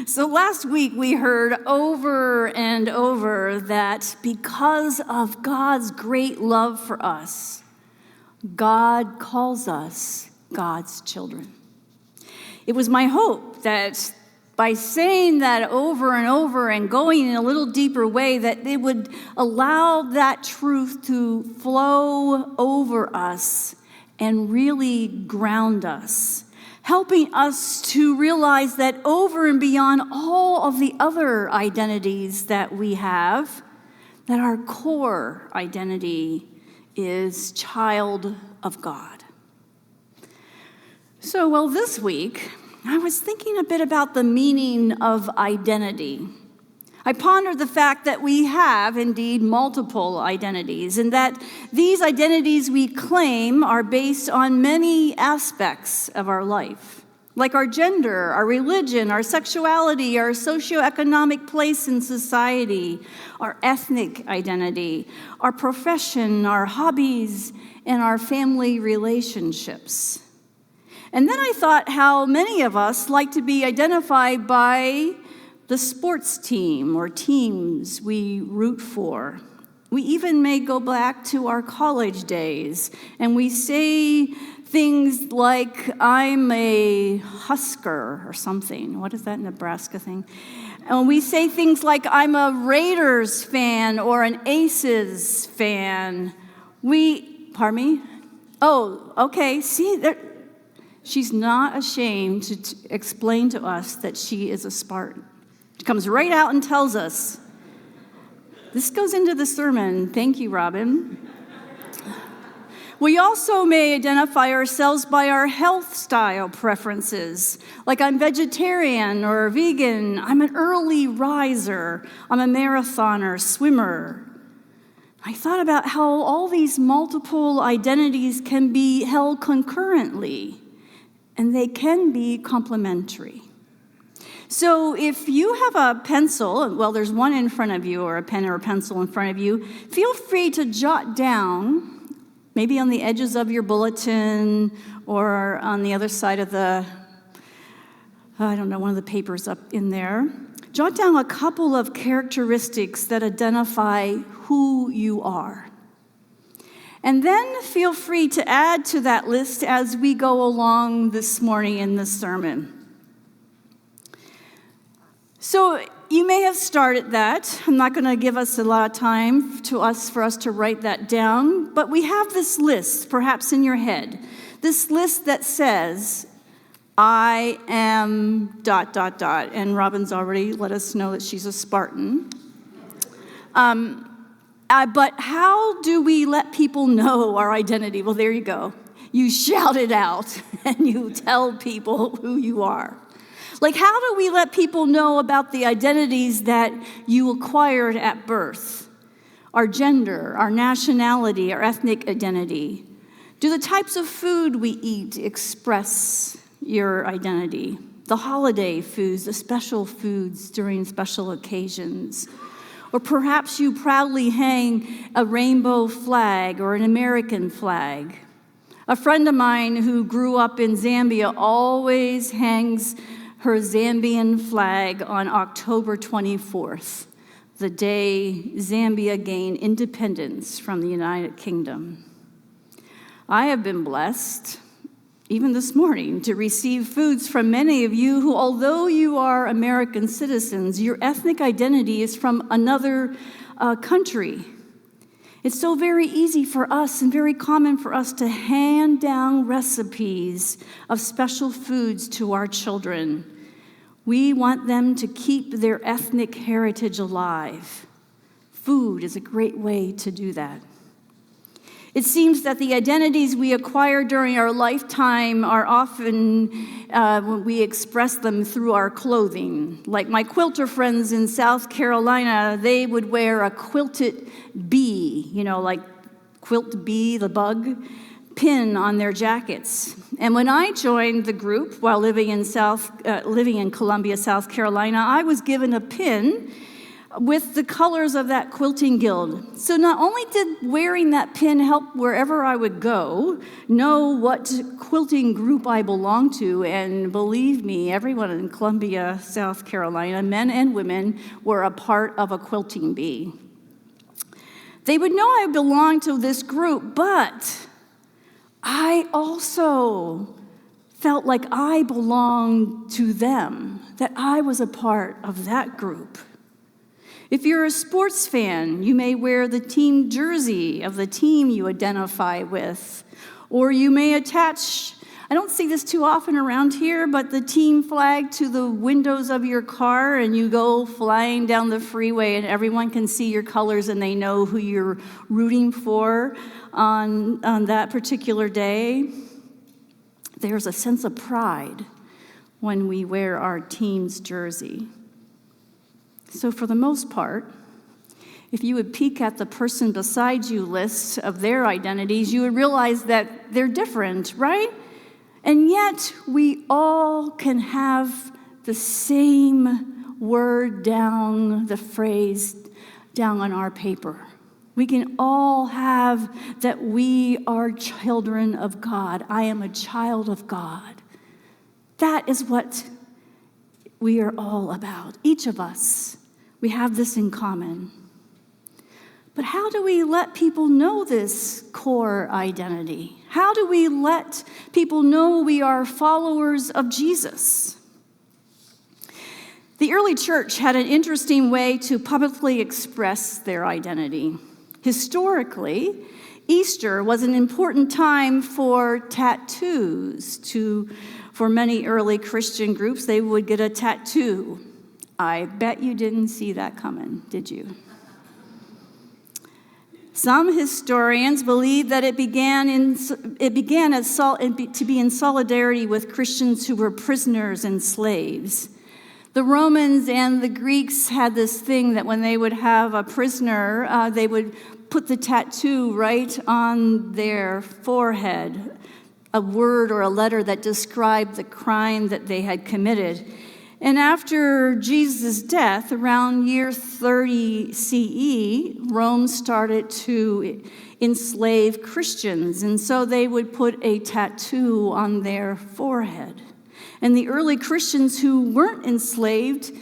So last week we heard over and over that because of God's great love for us, God calls us God's children. It was my hope that by saying that over and over and going in a little deeper way, that it would allow that truth to flow over us and really ground us, helping us to realize that over and beyond all of the other identities that we have, that our core identity is child of God. So, well, this week, I was thinking a bit about the meaning of identity. I pondered the fact that we have, indeed, multiple identities, and that these identities we claim are based on many aspects of our life, like our gender, our religion, our sexuality, our socioeconomic place in society, our ethnic identity, our profession, our hobbies, and our family relationships. And then I thought how many of us like to be identified by the sports team or teams we root for. We even may go back to our college days and we say things like, I'm a Husker or something. What is that Nebraska thing? And we say things like, I'm a Raiders fan or an Aces fan. Pardon me? Oh, okay, see, she's not ashamed to explain to us that she is a Spartan. She comes right out and tells us. This goes into the sermon. Thank you, Robin. We also may identify ourselves by our health style preferences, like I'm vegetarian or vegan, I'm an early riser, I'm a marathoner, swimmer. I thought about how all these multiple identities can be held concurrently, and they can be complementary. So if you have a pencil, well, there's one in front of you, or a pen or a pencil in front of you, feel free to jot down, maybe on the edges of your bulletin, or on the other side of one of the papers up in there. Jot down a couple of characteristics that identify who you are. And then feel free to add to that list as we go along this morning in the sermon. So you may have started that. I'm not going to give us a lot of time for us to write that down, but we have this list, perhaps in your head, this list that says, I am ... and Robin's already let us know that she's a Spartan. But how do we let people know our identity? Well, there you go. You shout it out and you tell people who you are. Like, how do we let people know about the identities that you acquired at birth? Our gender, our nationality, our ethnic identity. Do the types of food we eat express your identity? The holiday foods, the special foods during special occasions. Or perhaps you proudly hang a rainbow flag or an American flag. A friend of mine who grew up in Zambia always hangs her Zambian flag on October 24th, the day Zambia gained independence from the United Kingdom. I have been blessed, even this morning, to receive foods from many of you who, although you are American citizens, your ethnic identity is from another country. It's so very easy for us and very common for us to hand down recipes of special foods to our children. We want them to keep their ethnic heritage alive. Food is a great way to do that. It seems that the identities we acquire during our lifetime are often, when we express them through our clothing. Like my quilter friends in South Carolina, they would wear a quilted bee, like quilt bee, the bug, pin on their jackets. And when I joined the group while living in Columbia, South Carolina, I was given a pin with the colors of that quilting guild. So not only did wearing that pin help wherever I would go know what quilting group I belonged to, and believe me, everyone in Columbia, South Carolina, men and women, were a part of a quilting bee. They would know I belonged to this group, but I also felt like I belonged to them, that I was a part of that group. If you're a sports fan, you may wear the team jersey of the team you identify with, or you may attach, I don't see this too often around here, but the team flag to the windows of your car, and you go flying down the freeway and everyone can see your colors and they know who you're rooting for on that particular day. There's a sense of pride when we wear our team's jersey. So for the most part, if you would peek at the person beside you list of their identities, you would realize that they're different, right? And yet we all can have the same word down, the phrase down on our paper. We can all have that we are children of God. I am a child of God. That is what we are all about. Each of us, we have this in common. But how do we let people know this core identity? How do we let people know we are followers of Jesus? The early church had an interesting way to publicly express their identity. Historically, Easter was an important time for tattoos. For many early Christian groups, they would get a tattoo. I bet you didn't see that coming, did you? Some historians believe that it began to be in solidarity with Christians who were prisoners and slaves. The Romans and the Greeks had this thing that when they would have a prisoner, they would put the tattoo right on their forehead, a word or a letter that described the crime that they had committed. And after Jesus' death, around year 30 CE, Rome started to enslave Christians, and so they would put a tattoo on their forehead. And the early Christians who weren't enslaved,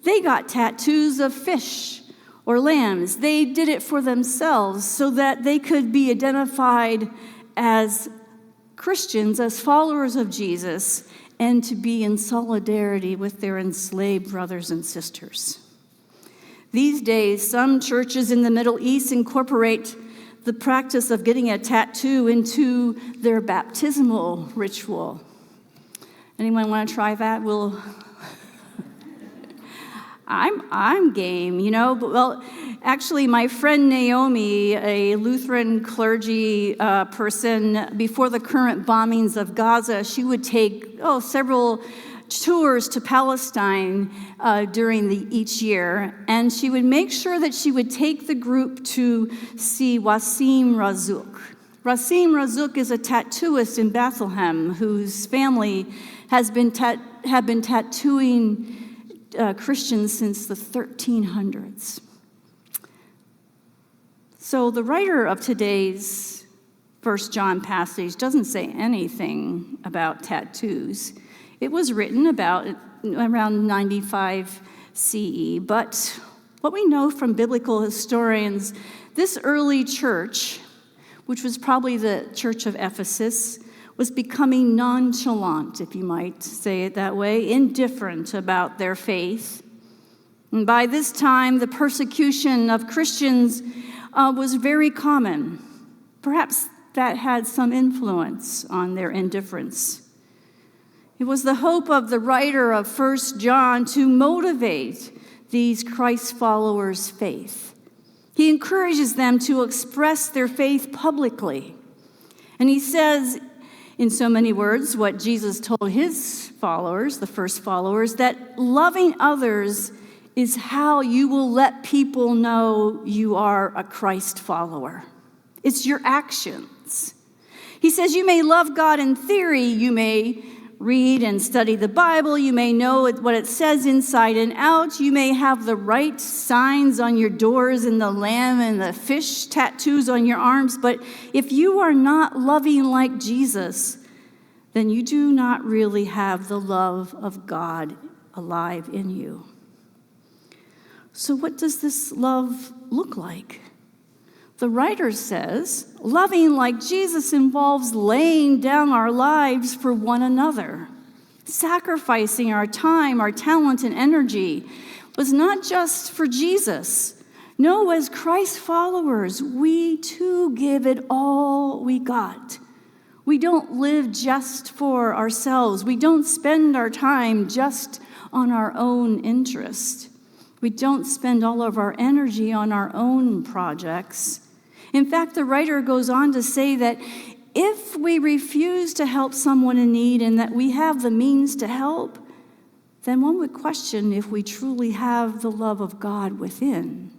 they got tattoos of fish or lambs. They did it for themselves so that they could be identified as Christians, as followers of Jesus, and to be in solidarity with their enslaved brothers and sisters. These days, some churches in the Middle East incorporate the practice of getting a tattoo into their baptismal ritual. Anyone want to try that? I'm game, But, well, actually, my friend Naomi, a Lutheran clergy person, before the current bombings of Gaza, she would take several tours to Palestine during each year, and she would make sure that she would take the group to see Wassim Razzouk. Wassim Razzouk is a tattooist in Bethlehem whose family have been tattooing Christians since the 1300s. So the writer of today's 1 John passage doesn't say anything about tattoos. It was written about around 95 CE, but what we know from biblical historians, this early church, which was probably the church of Ephesus, was becoming nonchalant, if you might say it that way, indifferent about their faith. And by this time, the persecution of Christians was very common. Perhaps that had some influence on their indifference. It was the hope of the writer of 1 John to motivate these Christ followers' faith. He encourages them to express their faith publicly. And he says, in so many words, what Jesus told his followers, the first followers, that loving others is how you will let people know you are a Christ follower. It's your actions. He says you may love God in theory, you may read and study the Bible. You may know what it says inside and out. You may have the right signs on your doors and the lamb and the fish tattoos on your arms. But if you are not loving like Jesus, then you do not really have the love of God alive in you. So what does this love look like? The writer says, loving like Jesus involves laying down our lives for one another. Sacrificing our time, our talent, and energy was not just for Jesus. No, as Christ followers, we too give it all we got. We don't live just for ourselves. We don't spend our time just on our own interest. We don't spend all of our energy on our own projects. In fact, the writer goes on to say that if we refuse to help someone in need and that we have the means to help, then one would question if we truly have the love of God within.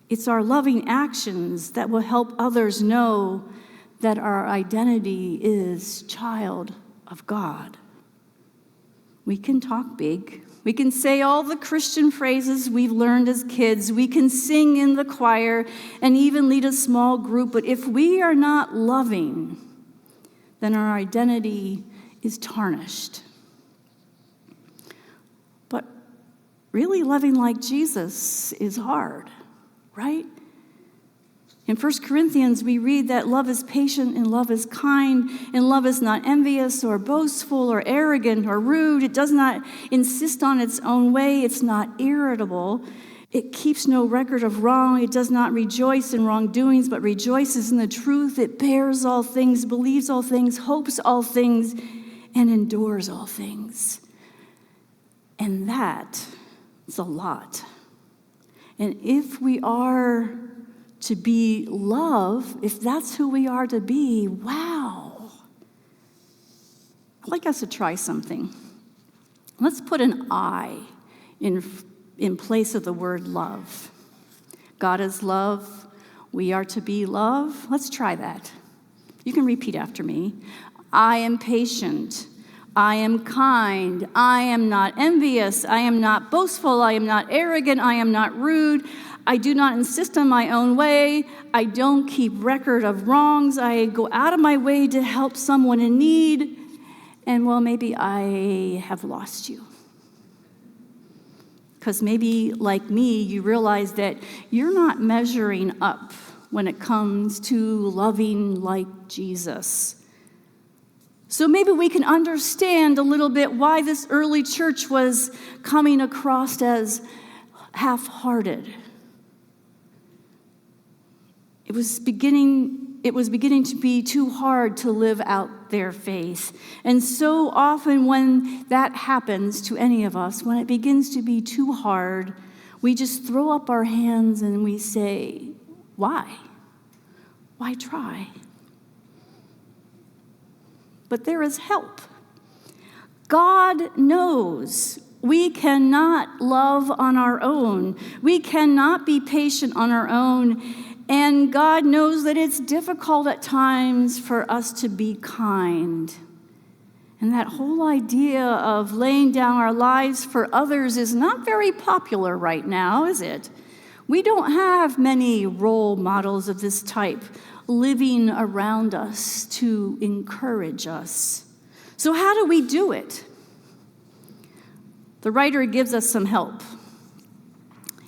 It's our loving actions that will help others know that our identity is child of God. We can talk big. We can say all the Christian phrases we've learned as kids. We can sing in the choir and even lead a small group. But if we are not loving, then our identity is tarnished. But really loving like Jesus is hard, right? In 1 Corinthians, we read that love is patient and love is kind, and love is not envious or boastful or arrogant or rude. It does not insist on its own way. It's not irritable. It keeps no record of wrong. It does not rejoice in wrongdoings, but rejoices in the truth. It bears all things, believes all things, hopes all things, and endures all things. And that is a lot. And if we are to be love, if that's who we are to be, wow. I'd like us to try something. Let's put an I in place of the word love. God is love. We are to be love. Let's try that. You can repeat after me. I am patient. I am kind. I am not envious. I am not boastful. I am not arrogant. I am not rude. I do not insist on my own way. I don't keep record of wrongs. I go out of my way to help someone in need. And well, maybe I have lost you. Because maybe, like me, you realize that you're not measuring up when it comes to loving like Jesus. So maybe we can understand a little bit why this early church was coming across as half-hearted. It was beginning to be too hard to live out their faith. And so often when that happens to any of us, when it begins to be too hard, we just throw up our hands and we say, why? Why try? But there is help. God knows we cannot love on our own. We cannot be patient on our own. And God knows that it's difficult at times for us to be kind. And that whole idea of laying down our lives for others is not very popular right now, is it? We don't have many role models of this type living around us to encourage us. So how do we do it? The writer gives us some help.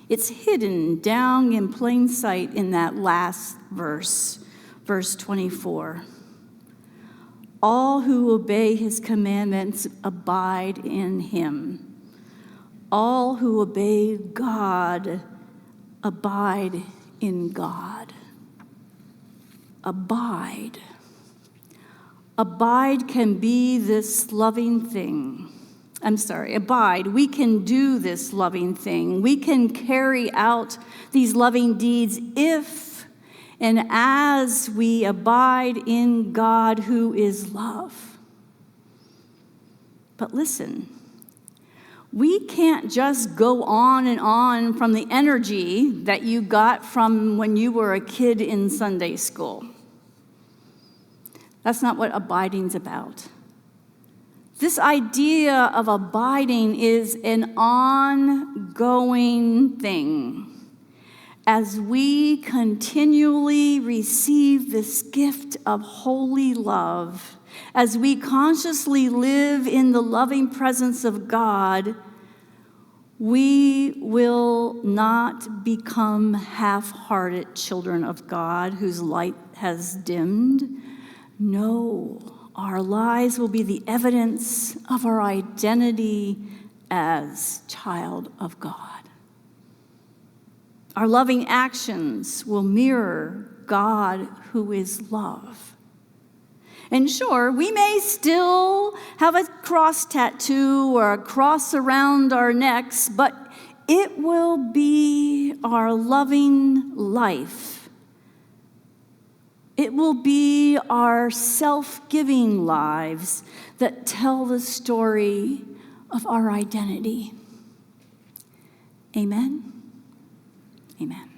It's hidden down in plain sight in that last verse, verse 24. All who obey his commandments abide in him. All who obey God abide in God. Abide. Abide can be this loving thing. Abide. We can do this loving thing. We can carry out these loving deeds if and as we abide in God who is love. But listen, we can't just go on and on from the energy that you got from when you were a kid in Sunday school. That's not what abiding's about. This idea of abiding is an ongoing thing. As we continually receive this gift of holy love, as we consciously live in the loving presence of God, we will not become half-hearted children of God whose light has dimmed. No, our lives will be the evidence of our identity as child of God. Our loving actions will mirror God who is love. And sure, we may still have a cross tattoo or a cross around our necks, but it will be our loving life. It will be our self-giving lives that tell the story of our identity. Amen? Amen.